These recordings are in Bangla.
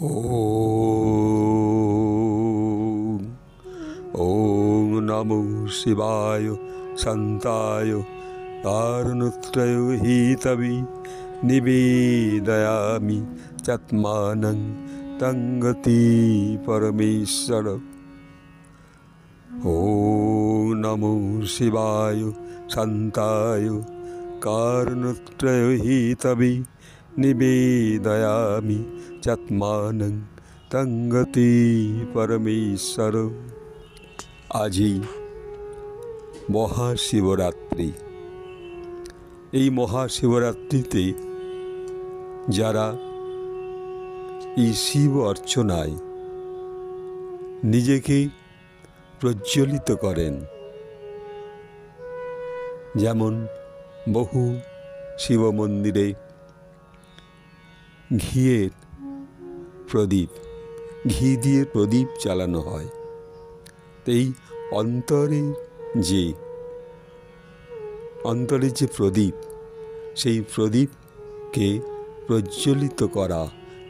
ॐ ॐ नमो शिवाय शान्ताय कारुणत्रय हितवे निवेदयामि चात्मानं तङ्गति परमेश्वर। ॐ नमो शिवाय शान्ताय कारुणत्रय हितवे निवेदयामि चात्मानं तङ्गति परमेश्वर। आजই মহাশিবরাত্রি। এই মহাশিবরাত্রিতে যারা এই শিব অর্চনায় নিজেকে প্রজ্বলিত করেন, যেমন বহু শিব মন্দিরে ঘিয়ের প্রদীপ, ঘি দিয়ে প্রদীপ জ্বালানো হয়। এই অন্তরে যে প্রদীপ, সেই প্রদীপকে প্রজ্বলিত করা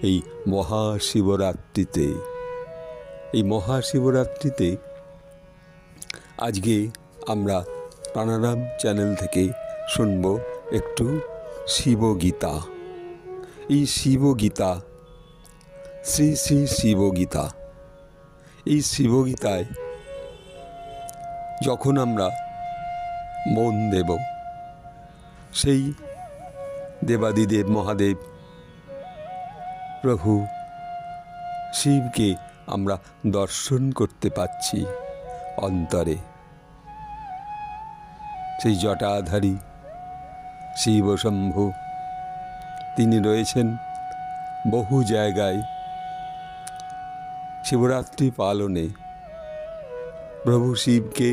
এই মহাশিবরাত্রিতে। এই মহাশিবরাত্রিতে আজকে আমরা প্রাণারাম চ্যানেল থেকে শুনব একটু শিবগীতা। এই শিবগীতা শ্রী শ্রী শিবগীতা। এই শিবগীতায় যখন আমরা মন দেব, সেই দেবাদিদেব মহাদেব প্রভু শিবকে আমরা দর্শন করতে পাচ্ছি অন্তরে। সেই জটাধারী শিবশম্ভু তিনি রয়েছেন বহু জায়গায়। শিবরাত্রি পালনে প্রভু শিবকে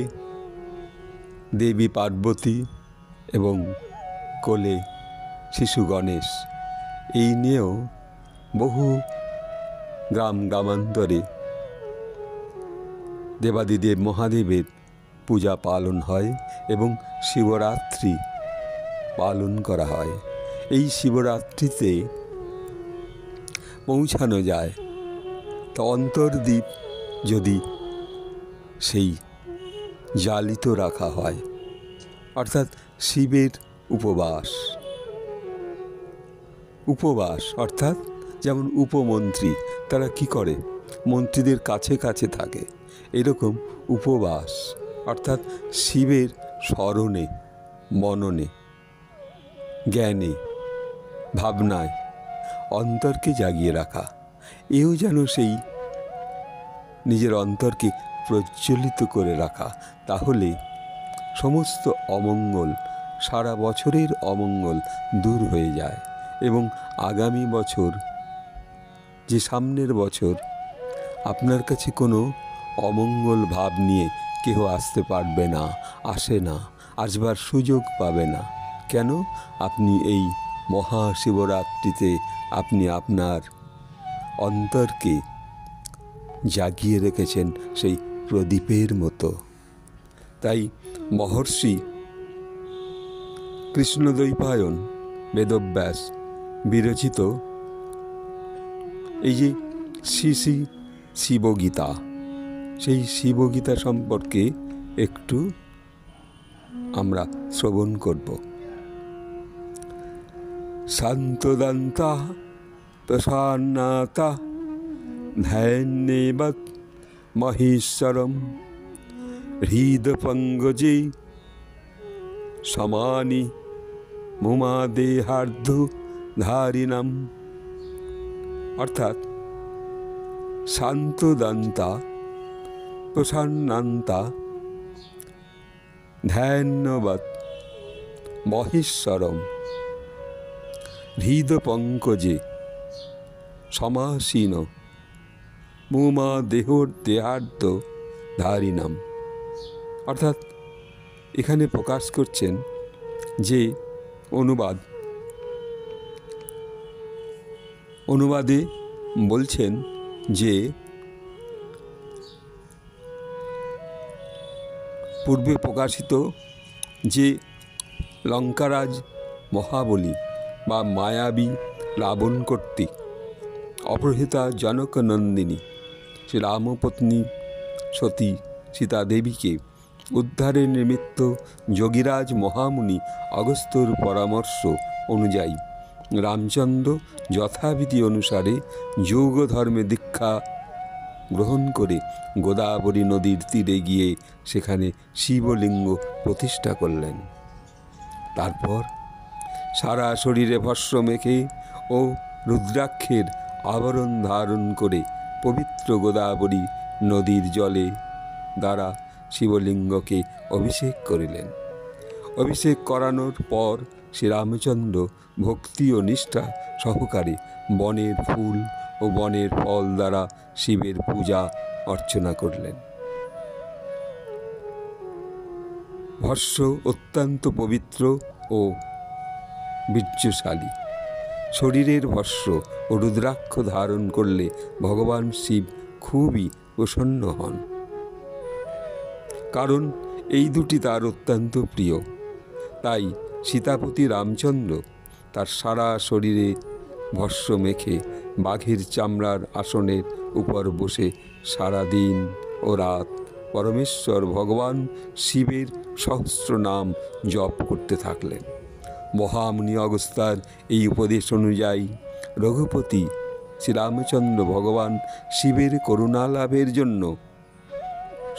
দেবী পার্বতী এবং কোলে শিশু গণেশ, এই নিয়েও বহু গ্রামান্তরে দেবাদিদেব মহাদেবের পূজা পালন হয় এবং শিবরাত্রি পালন করা হয়। এই শিবরাত্রিতে পৌঁছানো যায়, তা অন্তর্দ্বীপ যদি সেই জ্বালিত রাখা হয়, অর্থাৎ শিবের উপবাস অর্থাৎ যেমন উপমন্ত্রী তারা কি করে, মন্ত্রীদের কাছে কাছে থাকে, এরকম উপবাস অর্থাৎ শিবের স্মরণে, মননে, জ্ঞানে, ভাবনায় অন্তরকে জাগিয়ে রাখা। এও যেন সেই নিজের অন্তরকে প্রজ্বলিত করে রাখা। তাহলে সমস্ত অমঙ্গল, সারা বছরের অমঙ্গল দূর হয়ে যায় এবং আগামী বছর, যে সামনের বছর, আপনার কাছে কোনো অমঙ্গল ভাব নিয়ে কেউ আসতে পারবে না, আসে না, আসবার সুযোগ পাবে না। কেন? আপনি এই মহাশিবরাত্রিতে আপনি আপনার অন্তরকে জাগিয়ে রেখেছেন সেই প্রদীপের মতো। তাই মহর্ষি কৃষ্ণদ্বৈপায়ন বেদব্যাস বিরচিত এই যে শ্রী শ্রী শিবগীতা, সেই শিবগীতা সম্পর্কে একটু আমরা শ্রবণ করব। শান্তদন্তা প্রসন্নতা ধ্যানেবৎ মহেশ্বরম হৃদপঙ্কজে সমানি মুমাদেহার্ধ ধারিণাম। অর্থাৎ শান্তদন্তা প্রসন্নতা ধ্যানবৎ মহেশ্বরম হৃদপঙ্কজে সমাসীন মুমা দেহার্ধ ধারিণাম। অর্থাৎ এখানে প্রকাশ করছেন যে অনুবাদে বলছেন যে পূর্বে প্রকাশিত যে লঙ্কারাজ মহাবলী বা মায়াবী রাবণ কর্তৃক অপহৃতা জনক নন্দিনী শ্রী রামপত্নী সতী সীতা দেবীকে উদ্ধারের নিমিত্ত যোগীরাজ মহামুনি অগস্ত্যর পরামর্শ অনুযায়ী রামচন্দ্র যথাবিধি অনুসারে যোগ ধর্মে দীক্ষা গ্রহণ করে গোদাবরী নদীর তীরে গিয়ে সেখানে শিবলিঙ্গ প্রতিষ্ঠা করলেন। তারপর সারা শরীরে ভস্ম মেখে ও রুদ্রাক্ষের আবরণ ধারণ করে পবিত্র গোদাবরী নদীর জলে দ্বারা শিবলিঙ্গকে অভিষেক করিলেন। অভিষেক করানোর পর শ্রীরামচন্দ্র ভক্তি ও নিষ্ঠা সহকারে বনের ফুল ও বনের ফল দ্বারা শিবের পূজা অর্চনা করলেন। ভস্ম অত্যন্ত পবিত্র ও বীর্যশালী। শরীরের ভস্ম ও রুদ্রাক্ষ ধারণ করলে ভগবান শিব খুবই প্রসন্ন হন, কারণ এই দুটি তার অত্যন্ত প্রিয়। তাই সীতাপতি রামচন্দ্র তার সারা শরীরে ভস্ম মেখে বাঘের চামড়ার আসনের উপর বসে সারা দিন ও রাত পরমেশ্বর ভগবান শিবের সহস্র নাম জপ করতে থাকলেন। মহামুনি অগস্ত্যার এই উপদেশ অনুযায়ী রঘুপতি শ্রীরামচন্দ্র ভগবান শিবের করুণা লাভের জন্য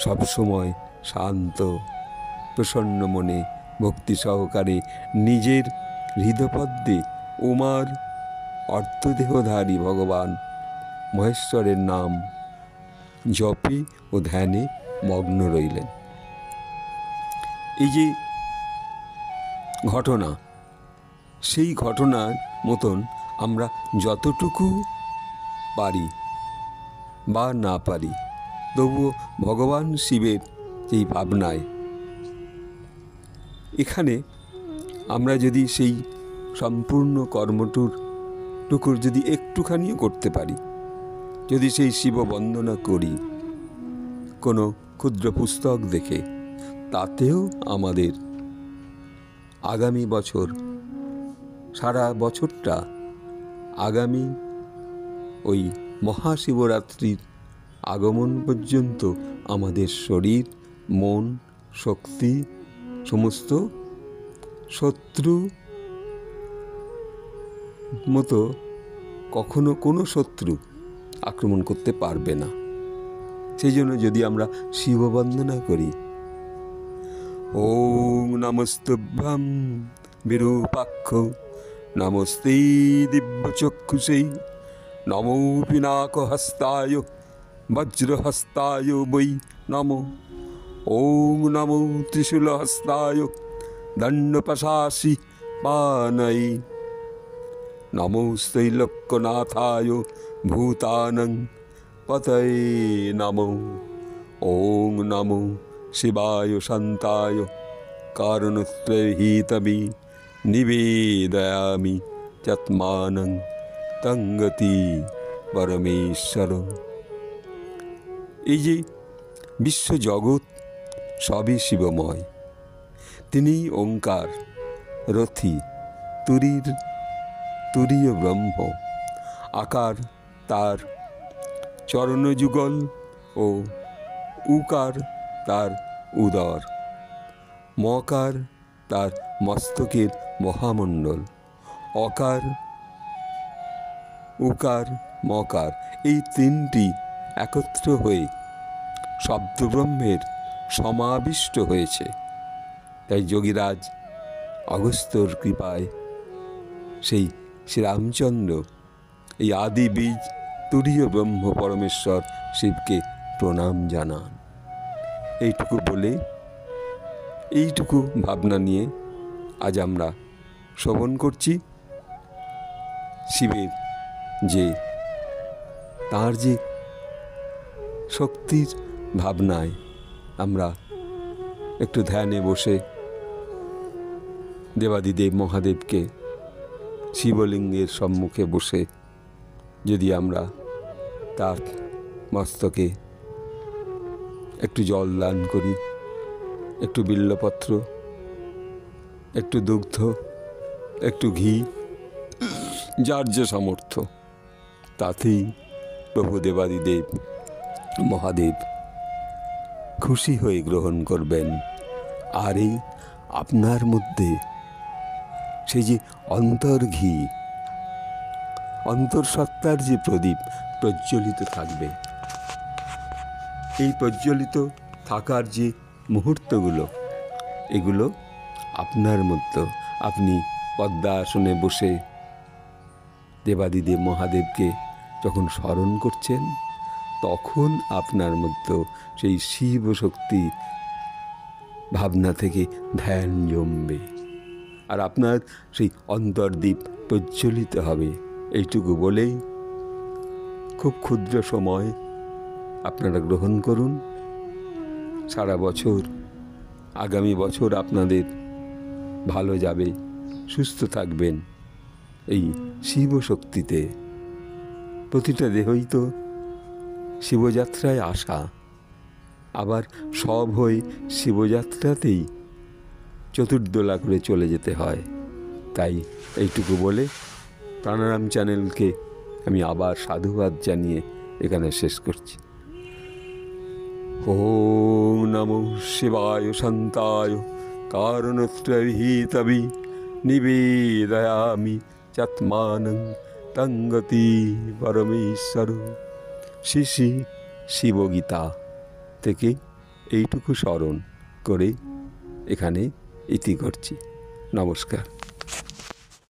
সবসময় শান্ত প্রসন্ন মনে ভক্তি সহকারে নিজের হৃদপদ্মে উমার অর্থদেহধারী ভগবান মহেশ্বরের নাম জপে ও ধ্যানে মগ্ন রইলেন। এই যে ঘটনা, সেই ঘটনার মতন আমরা যতটুকু পারি বা না পারি, তবুও ভগবান শিবের এই ভাবনায় এখানে আমরা যদি সেই সম্পূর্ণ কর্মটুকুর যদি একটুখানিও করতে পারি, যদি সেই শিব বন্দনা করি কোনো ক্ষুদ্র পুস্তক দেখে, তাতেও আমাদের আগামী বছর সারা বছরটা আগামী ওই মহাশিবরাত্রির আগমন পর্যন্ত আমাদের শরীর, মন, শক্তি সমস্ত শত্রু মতো কখনো কোনো শত্রু আক্রমণ করতে পারবে না। সেই জন্য যদি আমরা শিব বন্দনা করি, ওং নমস্তুভ্যং বিরূপাক্ষ নমস্তে দিব্যচক্ষুষে নমো পিনাকহস্তায় বজ্রহস্তায় বৈ নমো। ওং নমো ত্রিশূলহস্তায় দণ্ডপাশাসি পানয়ে নমস্তেৈলোক্যনাথায় ভূতানং পতয়ে নমো। ওং নমো শিবায় শান্তায় কারণত্রহিতমে নিবেদয়ামি চাত্মানং তঙ্গতি পরমেশ্বর। এই যে বিশ্বজগৎ সবই শিবময়। তিনি ওঙ্কার, রথি, তুরীয় ব্রহ্ম। আকার তার চরণযুগল ও উকার তার উদর, মকার তার মস্তকের মহামণ্ডল, অকার, উকার, মকার এই তিনটি একত্র হয়ে শব্দব্রহ্মের সমাবিষ্ট হয়েছে। তাই যোগীরাজ অগস্ত্যর কৃপায় সেই শ্রীরামচন্দ্র এই আদি বীজ তুরীয় ব্রহ্ম পরমেশ্বর শিবকে প্রণাম জানান। এইটুকু বলে, এইটুকু ভাবনা নিয়ে আজ আমরা শ্রবণ করছি শিবের যে তার যে শক্তির ভাবনায় আমরা একটু ধ্যানে বসে দেবাদিদেব মহাদেবকে শিবলিঙ্গের সম্মুখে বসে যদি আমরা তার মস্তকে একটু জল দান করি, একটু বিল্লপত্র, একটু দুগ্ধ, একটু ঘি, যার যে সামর্থ্য তাতেই প্রভু দেবাদিদেব মহাদেব খুশি হয়ে গ্রহণ করবেন। আর এই আপনার মধ্যে সেই যে অন্তর্ঘী, অন্তঃসত্ত্বার যে প্রদীপ প্রজ্বলিত থাকবে, এই প্রজ্বলিত থাকার যে মুহূর্তগুলো, এগুলো আপনার মধ্যে আপনি পদ্মাসনে বসে দেবাদিদেব মহাদেবকে যখন স্মরণ করছেন, তখন আপনার মধ্যে সেই শিব শক্তি ভাবনা থেকে ধ্যান জমবে, আর আপনার সেই অন্তর্দীপ প্রজ্বলিত হবে। এইটুকু বলেই খুব ক্ষুদ্র সময় আপনারা গ্রহণ করুন। সারা বছর, আগামী বছর আপনাদের ভালো যাবে, সুস্থ থাকবেন এই শিব শক্তিতে। প্রতিটা দেহই তো শিবযাত্রায় আসা, আবার সব হয়ে শিবযাত্রাতেই চতুর্দোলা করে চলে যেতে হয়। তাই এইটুকু বলে প্রাণারাম চ্যানেলকে আমি আবার সাধুবাদ জানিয়ে এখানে শেষ করছি। ওম নমো শিবায় শান্তায় কারণত্রবিহিতবি নিবেদয়ামি চাত্মানং তঙ্গতি পরমেশ্বর। শ্রী শ্রী শিবগীতা থেকে এইটুকু স্মরণ করে এখানে ইতি করছি। নমস্কার।